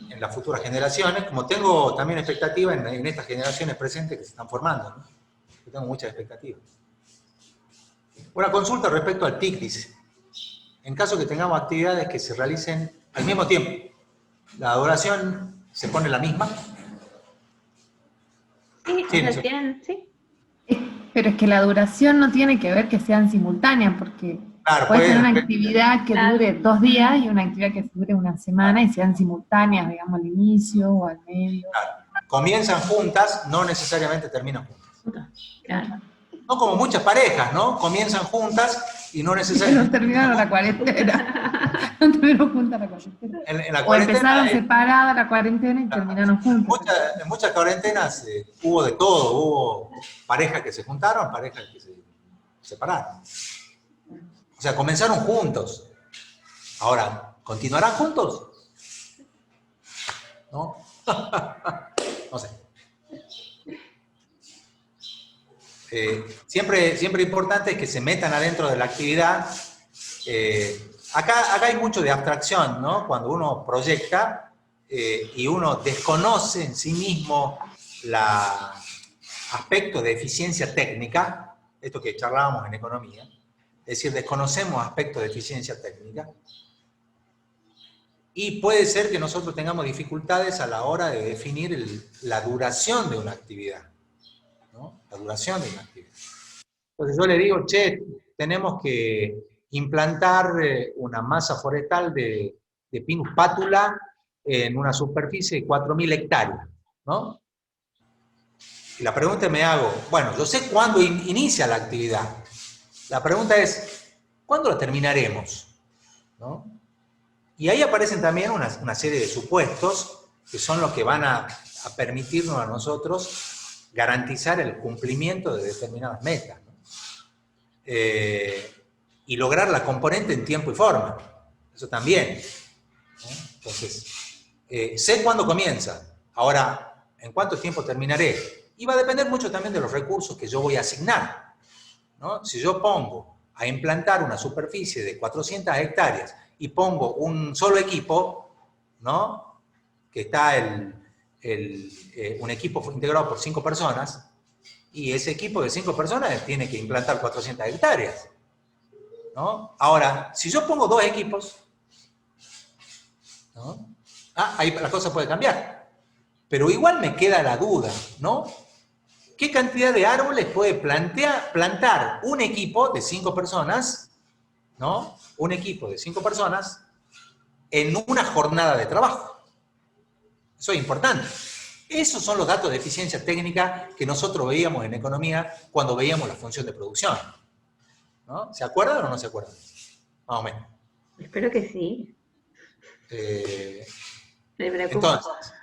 en las futuras generaciones, como tengo también expectativa en estas generaciones presentes que se están formando, ¿no? Yo tengo muchas expectativas. Una consulta respecto al TIC, dice. En caso que tengamos actividades que se realicen al mismo tiempo, ¿la duración se pone la misma? Sí, Sí, o sea, tienen, sí. Pero es que la duración no tiene que ver que sean simultáneas, porque Claro, puede ser una puede- actividad que dure 2 días y una actividad que dure una semana y sean simultáneas, digamos, al inicio o al medio. comienzan juntas, no necesariamente terminan juntas. Claro. No como muchas parejas, ¿no? Comienzan juntas y no No necesariamente... terminaron la cuarentena. No tuvieron juntas la cuarentena. En la O cuarentena, empezaron separada la cuarentena y terminaron juntas. en muchas cuarentenas hubo de todo, hubo parejas que se juntaron, parejas que se separaron. O sea, comenzaron juntos. Ahora, ¿continuarán juntos? ¿No? No sé. Siempre importante es que se metan adentro de la actividad. Acá hay mucho de abstracción, ¿no? Cuando uno proyecta y uno desconoce en sí mismo aspectos de eficiencia técnica, esto que charlábamos en economía, es decir, desconocemos aspectos de eficiencia técnica, y puede ser que nosotros tengamos dificultades a la hora de definir la duración de una actividad, ¿no? La duración de una actividad. Entonces yo le digo, che, tenemos que implantar una masa forestal de Pinus pátula en una superficie de 4.000 hectáreas, ¿no? Y la pregunta me hago, bueno, yo sé cuándo inicia la actividad. La pregunta es, ¿cuándo la terminaremos? ¿No? Y ahí aparecen también una serie de supuestos que son los que van a permitirnos a nosotros garantizar el cumplimiento de determinadas metas, ¿no? Y lograr la componente en tiempo y forma. Eso también, ¿no? Entonces, sé cuándo comienza. Ahora, ¿en cuánto tiempo terminaré? Y va a depender mucho también de los recursos que yo voy a asignar, ¿no? Si yo pongo a implantar una superficie de 400 hectáreas y pongo un solo equipo, ¿no? Que está un equipo integrado por 5 personas, y ese equipo de 5 personas tiene que implantar 400 hectáreas, ¿no? Ahora, si yo pongo 2 equipos, ¿no? Ahí la cosa puede cambiar. Pero igual me queda la duda, ¿no? ¿Qué cantidad de árboles puede plantar un equipo de 5 personas, ¿no? Un equipo de 5 personas en una jornada de trabajo. Eso es importante. Esos son los datos de eficiencia técnica que nosotros veíamos en economía cuando veíamos la función de producción, ¿no? ¿Se acuerdan o no se acuerdan? Más o menos. Espero que sí. Me preocupa. Entonces,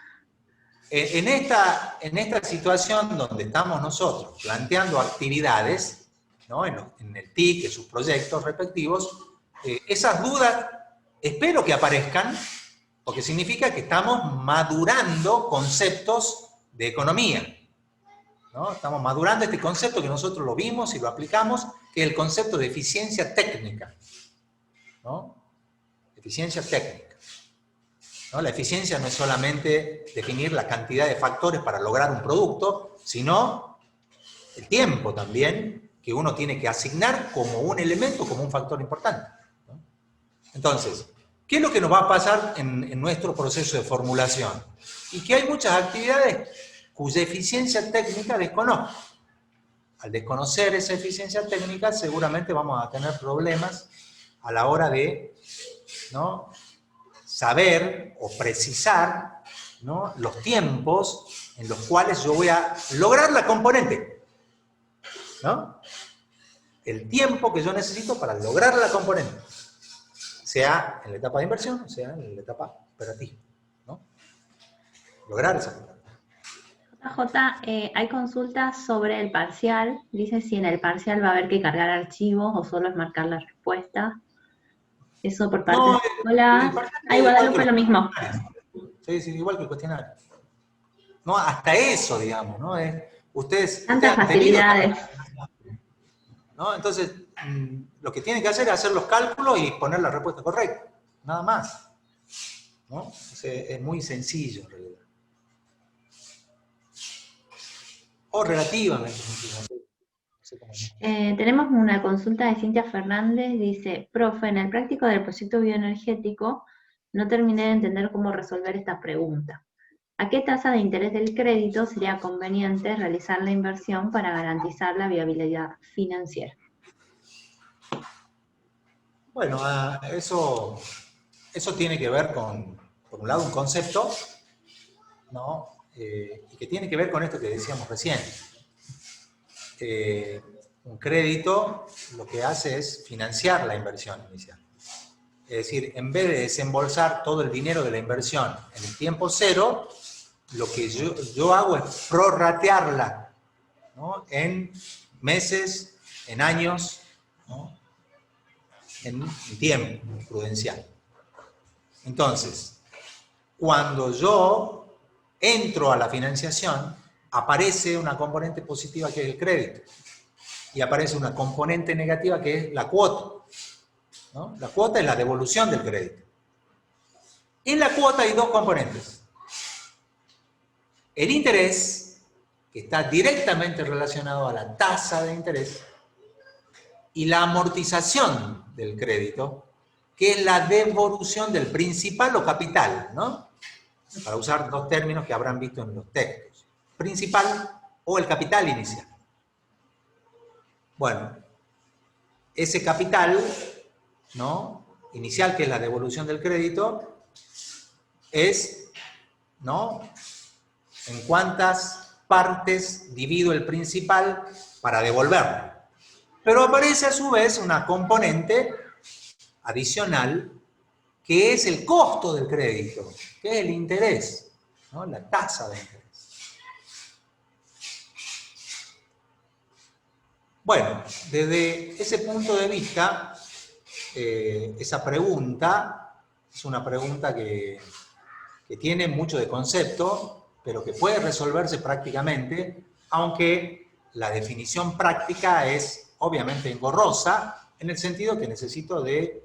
en esta situación donde estamos nosotros planteando actividades, ¿no? en el TIC, en sus proyectos respectivos, esas dudas espero que aparezcan, porque significa que estamos madurando conceptos de economía, ¿no? Estamos madurando este concepto que nosotros lo vimos y lo aplicamos, que es el concepto de eficiencia técnica, ¿no? Eficiencia técnica, ¿no? La eficiencia no es solamente definir la cantidad de factores para lograr un producto, sino el tiempo también que uno tiene que asignar como un elemento, como un factor importante, ¿no? Entonces, ¿qué es lo que nos va a pasar en nuestro proceso de formulación? Y que hay muchas actividades cuya eficiencia técnica desconozco. Al desconocer esa eficiencia técnica, seguramente vamos a tener problemas a la hora de, ¿no?, saber o precisar, ¿no?, los tiempos en los cuales yo voy a lograr la componente, ¿no? El tiempo que yo necesito para lograr la componente, sea en la etapa de inversión, o sea en la etapa operativa, ¿no? Lograr esa componente. JJ, hay consultas sobre el parcial. Dice si en el parcial va a haber que cargar archivos o solo es marcar la respuesta. Eso por parte de la escuela. Guadalupe lo mismo. Sí, igual que el cuestionario. No, hasta eso, digamos, ¿no? Ustedes Tantas facilidades. ¿No? Entonces, lo que tienen que hacer es hacer los cálculos y poner la respuesta correcta. Nada más, ¿no? O sea, es muy sencillo, en realidad. O relativamente sencillo. No sé cómo. Tenemos una consulta de Cintia Fernández. Dice, profe, en el práctico del proyecto bioenergético no terminé de entender cómo resolver esta pregunta. ¿A qué tasa de interés del crédito sería conveniente realizar la inversión para garantizar la viabilidad financiera? Bueno, eso tiene que ver con, por un lado, un concepto, ¿no? Y que tiene que ver con esto que decíamos recién. Un crédito lo que hace es financiar la inversión inicial. Es decir, en vez de desembolsar todo el dinero de la inversión en el tiempo cero, lo que yo hago es prorratearla, ¿no?, en meses, en años, ¿no?, en tiempo prudencial. Entonces, cuando yo entro a la financiación, aparece una componente positiva que es el crédito y aparece una componente negativa que es la cuota, ¿no? La cuota es la devolución del crédito. En la cuota hay dos componentes. El interés, que está directamente relacionado a la tasa de interés, y la amortización del crédito, que es la devolución del principal o capital, ¿no? Para usar dos términos que habrán visto en los textos. Principal o el capital inicial. Bueno, ese capital, ¿no?, inicial, que es la devolución del crédito, es, ¿no?, en cuántas partes divido el principal para devolverlo. Pero aparece a su vez una componente adicional que es el costo del crédito, que es el interés, ¿no?, la tasa de interés. Bueno, desde ese punto de vista, esa pregunta es una pregunta que tiene mucho de concepto, pero que puede resolverse prácticamente, aunque la definición práctica es obviamente engorrosa, en el sentido que necesito de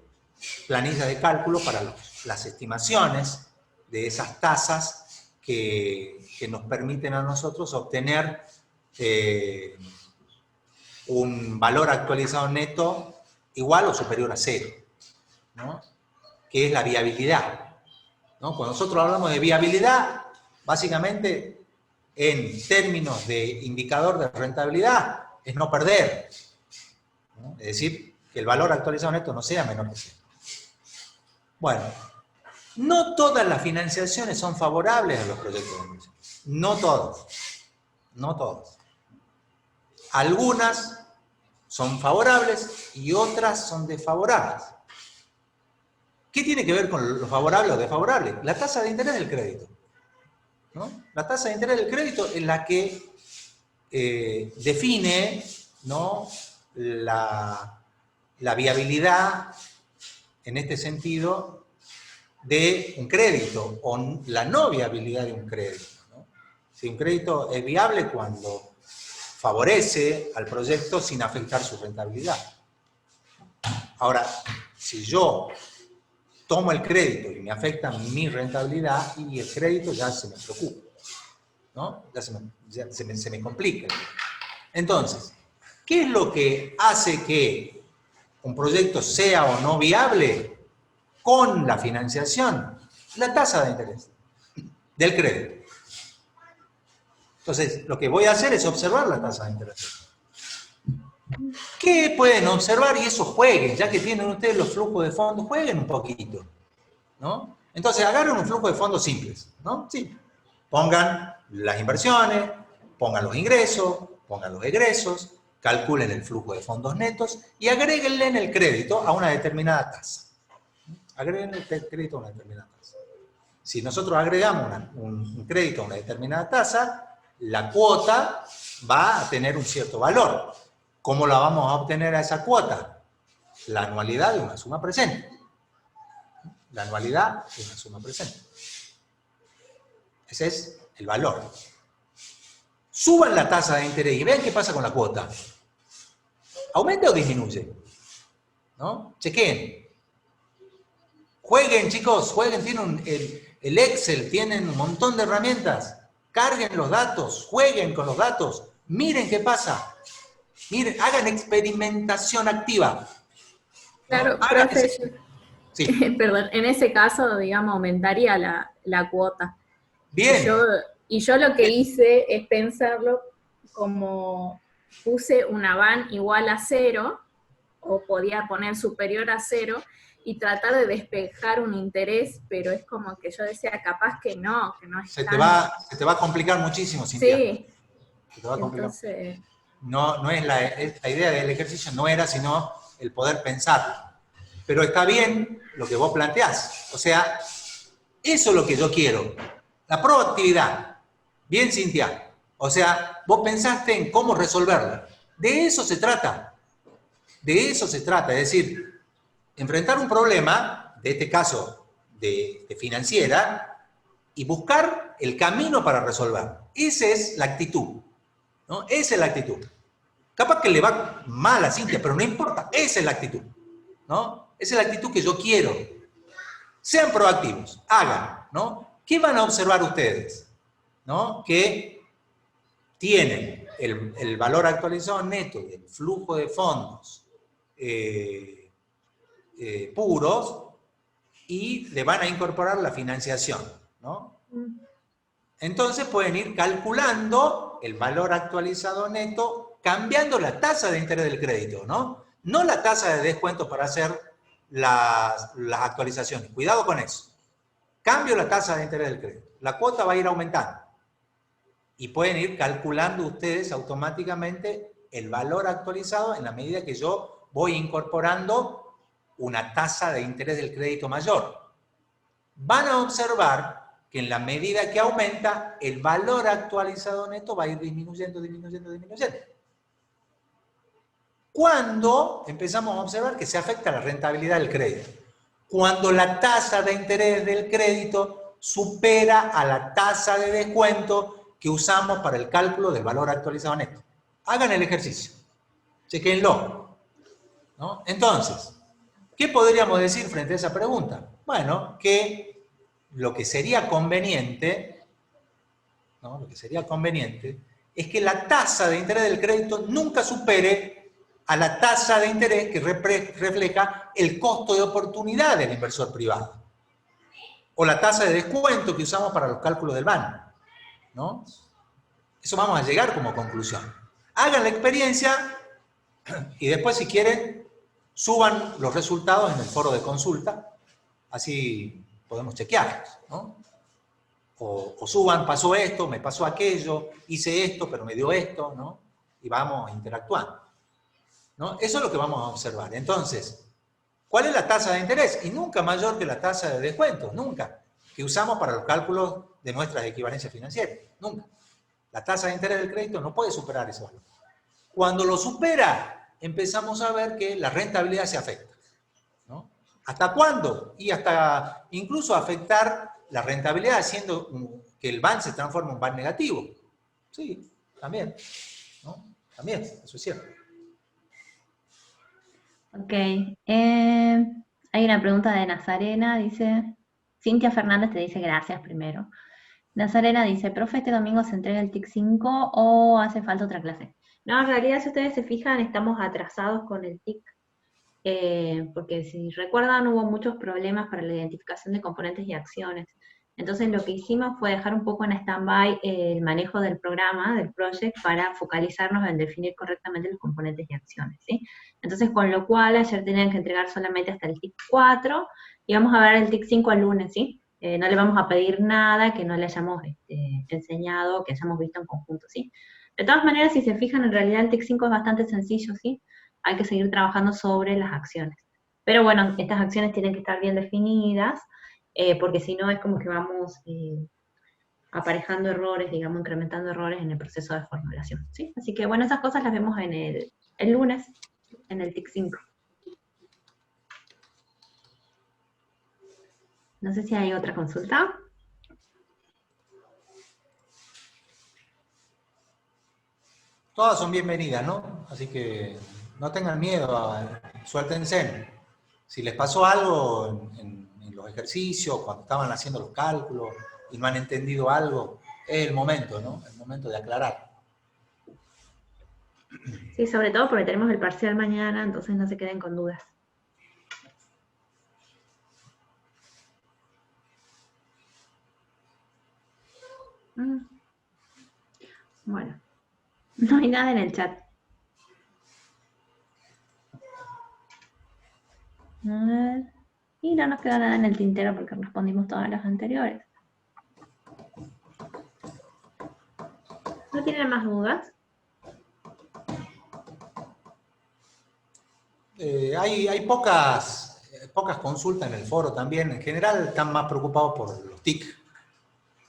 planillas de cálculo para las estimaciones de esas tasas que nos permiten a nosotros obtener un valor actualizado neto igual o superior a cero, ¿no?, que es la viabilidad, ¿no? Cuando nosotros hablamos de viabilidad, básicamente en términos de indicador de rentabilidad, es no perder, ¿no? Es decir, que el valor actualizado neto no sea menor que cero. Bueno, No todas las financiaciones son favorables a los proyectos de inversión. No todas. No todas. Algunas son favorables y otras son desfavorables. ¿Qué tiene que ver con lo favorable o desfavorable? La tasa de interés del crédito, ¿no? La tasa de interés del crédito es la que define, ¿no?, la viabilidad, en este sentido, de un crédito o la no viabilidad de un crédito, ¿no? Si un crédito es viable cuando favorece al proyecto sin afectar su rentabilidad. Ahora, si yo tomo el crédito y me afecta mi rentabilidad, y el crédito ya se me preocupa, ¿no? Ya se me complica. Entonces, ¿qué es lo que hace que un proyecto sea o no viable con la financiación? La tasa de interés del crédito. Entonces, lo que voy a hacer es observar la tasa de interés. ¿Qué pueden observar? Y eso jueguen, ya que tienen ustedes los flujos de fondos, jueguen un poquito, ¿no? Entonces, agarren un flujo de fondos simples, ¿no? Sí. Pongan las inversiones, pongan los ingresos, pongan los egresos, calculen el flujo de fondos netos y agréguenle en el crédito a una determinada tasa. Agreguen el crédito a una determinada tasa. Si nosotros agregamos un crédito a una determinada tasa, la cuota va a tener un cierto valor. ¿Cómo la vamos a obtener a esa cuota? La anualidad de una suma presente. La anualidad de una suma presente. Ese es el valor. Suban la tasa de interés y vean qué pasa con la cuota. ¿Aumenta o disminuye? ¿No? Chequen. Jueguen, chicos, jueguen. Tienen el Excel, tienen un montón de herramientas. Carguen los datos, jueguen con los datos, miren qué pasa. Miren, hagan experimentación activa. Claro, ¿no? profe, Sí. perdón, en ese caso, digamos, aumentaría la cuota. Bien. Y yo lo que hice es pensarlo como puse una van igual a 0, o podía poner superior a 0, y tratar de despejar un interés, pero es como que yo decía, capaz que no es se tan... te va a complicar muchísimo, Cintia. Sí. Se te va a complicar. Entonces... No es la idea del ejercicio, no era sino el poder pensarlo. Pero está bien lo que vos planteás. O sea, eso es lo que yo quiero. La proactividad. Bien, Cintia. O sea, vos pensaste en cómo resolverla. De eso se trata. De eso se trata. Es decir, enfrentar un problema, de este caso de financiera, y buscar el camino para resolverlo. Esa es la actitud, ¿no? Esa es la actitud. Capaz que le va mal a Cintia, pero no importa. Esa es la actitud, ¿no? Esa es la actitud que yo quiero. Sean proactivos, hagan, ¿no? ¿Qué van a observar ustedes? ¿No? Que tienen el valor actualizado neto del flujo de fondos puros y le van a incorporar la financiación, ¿no? Entonces pueden ir calculando el valor actualizado neto cambiando la tasa de interés del crédito, ¿no? No la tasa de descuento para hacer las actualizaciones. Cuidado con eso. Cambio la tasa de interés del crédito. La cuota va a ir aumentando. Y pueden ir calculando ustedes automáticamente el valor actualizado en la medida que yo voy incorporando una tasa de interés del crédito mayor. Van a observar que en la medida que aumenta, el valor actualizado neto va a ir disminuyendo. ¿Cuándo empezamos a observar que se afecta la rentabilidad del crédito? Cuando la tasa de interés del crédito supera a la tasa de descuento que usamos para el cálculo del valor actualizado neto. Hagan el ejercicio. Chequenlo, ¿no? Entonces, ¿qué podríamos decir frente a esa pregunta? Bueno, que lo que sería conveniente, ¿no? Lo que sería conveniente es que la tasa de interés del crédito nunca supere a la tasa de interés que refleja el costo de oportunidad del inversor privado. O la tasa de descuento que usamos para los cálculos del BAN, ¿no? Eso vamos a llegar como conclusión. Hagan la experiencia y después, si quieren, suban los resultados en el foro de consulta. Así podemos chequearlos, ¿no? O suban, pasó esto, me pasó aquello, hice esto, pero me dio esto, ¿no? Y vamos interactuando, ¿no? Eso es lo que vamos a observar. Entonces, ¿cuál es la tasa de interés? Y nunca mayor que la tasa de descuento, nunca, que usamos para los cálculos de nuestras equivalencias financieras, nunca. La tasa de interés del crédito no puede superar ese valor. Cuando lo supera, empezamos a ver que la rentabilidad se afecta, ¿no? ¿Hasta cuándo? Y hasta incluso afectar la rentabilidad haciendo que el BAN se transforme en un BAN negativo. Sí, también, ¿no? También, eso es cierto. Ok. Hay una pregunta de Nazarena, dice, Cintia Fernández te dice gracias primero. Nazarena dice, profe, ¿este domingo se entrega el TIC 5 o hace falta otra clase? No, en realidad, si ustedes se fijan, estamos atrasados con el TIC, porque si recuerdan, hubo muchos problemas para la identificación de componentes y acciones. Entonces, lo que hicimos fue dejar un poco en stand-by el manejo del programa, del project, para focalizarnos en definir correctamente los componentes y acciones, ¿sí? Entonces, con lo cual, ayer tenían que entregar solamente hasta el TIC 4, y vamos a ver el TIC 5 el lunes, ¿sí? No le vamos a pedir nada que no le hayamos enseñado, que hayamos visto en conjunto, ¿sí? De todas maneras, si se fijan, en realidad el TIC 5 es bastante sencillo, ¿sí? Hay que seguir trabajando sobre las acciones. Pero bueno, estas acciones tienen que estar bien definidas, porque si no es como que vamos aparejando errores, digamos, incrementando errores en el proceso de formulación, ¿sí? Así que bueno, esas cosas las vemos en el lunes, en el TIC 5. No sé si hay otra consulta. Todas son bienvenidas, ¿no? Así que no tengan miedo, suéltense. Si les pasó algo en los ejercicios, cuando estaban haciendo los cálculos y no han entendido algo, es el momento, ¿no? El momento de aclarar. Sí, sobre todo porque tenemos el parcial mañana, entonces no se queden con dudas. Bueno, no hay nada en el chat. A ver. Y no nos queda nada en el tintero porque respondimos todas las anteriores. ¿No tienen más dudas? Hay pocas consultas en el foro también. En general están más preocupados por los TIC.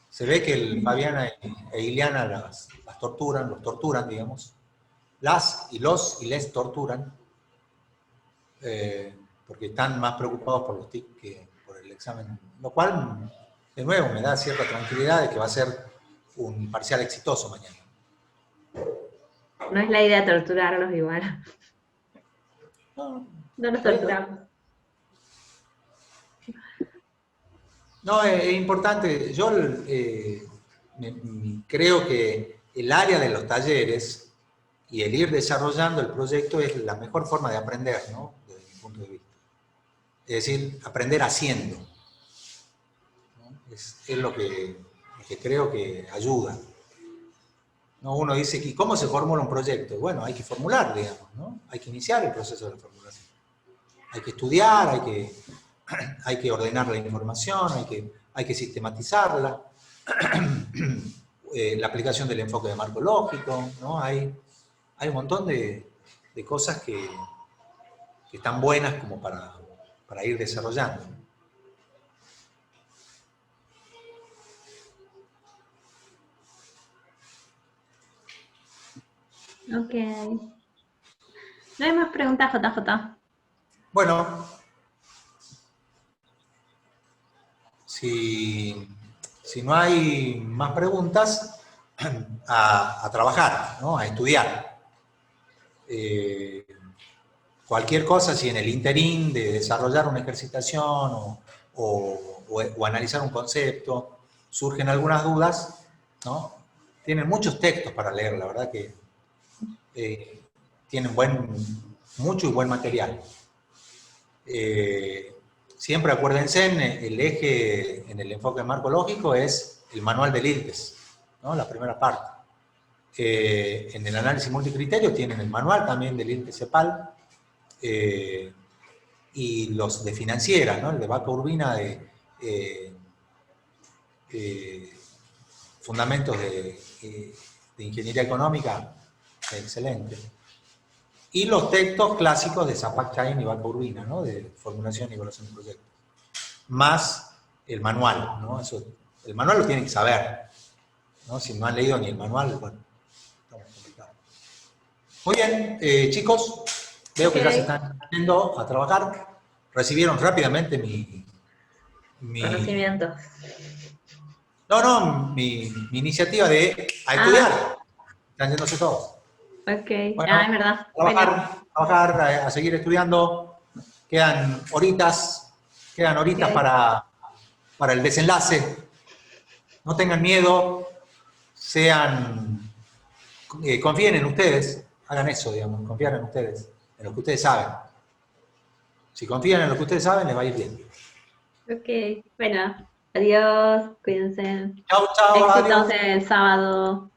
Se ve que Fabiana e Ileana las torturan, los torturan, digamos. Los y les torturan. Porque están más preocupados por los TIC que por el examen. Lo cual, de nuevo, me da cierta tranquilidad de que va a ser un parcial exitoso mañana. No es la idea torturarlos igual. No los torturamos. No, es importante. Yo creo que el área de los talleres y el ir desarrollando el proyecto es la mejor forma de aprender, ¿no? Desde mi punto de vista. Es decir, aprender haciendo, ¿no? Es lo que creo que ayuda. ¿No? Uno dice, ¿y cómo se formula un proyecto? Bueno, hay que formular, digamos, ¿no? Hay que iniciar el proceso de la formulación. Hay que estudiar, hay que ordenar la información, hay que sistematizarla. La aplicación del enfoque de marco lógico, ¿no? Hay un montón de cosas que están buenas como para ir desarrollando. Ok. ¿No hay más preguntas, JJ? Bueno, si no hay más preguntas, a trabajar, ¿no? A estudiar. Cualquier cosa, si en el interín de desarrollar una ejercitación o analizar un concepto, surgen algunas dudas, ¿no? Tienen muchos textos para leer, la verdad que tienen mucho y buen material. Siempre acuérdense, el eje en el enfoque de marco lógico es el manual del ILTES, ¿no? La primera parte. En el análisis multicriterio tienen el manual también del ILTES-CEPAL, y los de financiera, ¿no? El de Vaca Urbina de fundamentos de ingeniería económica, excelente. Y los textos clásicos de Zapac Chain y Valpa Urbina, ¿no? De formulación y evaluación de proyectos. Más el manual, ¿no? Eso, el manual lo tienen que saber, ¿no? Si no han leído ni el manual, bueno, estamos complicados. Muy bien, chicos, veo que ya se están yendo a trabajar. Recibieron rápidamente mi Conocimientos. mi iniciativa de a estudiar. Están yéndose todos. Ok, Bueno, es verdad. trabajar, a seguir estudiando. Quedan horitas Ok. para el desenlace. No tengan miedo, confíen en ustedes, hagan eso, digamos, confíen en ustedes, en lo que ustedes saben. Si confían en lo que ustedes saben, les va a ir bien. Ok, bueno, adiós, cuídense. Chao, chao, Éxitos adiós. el sábado.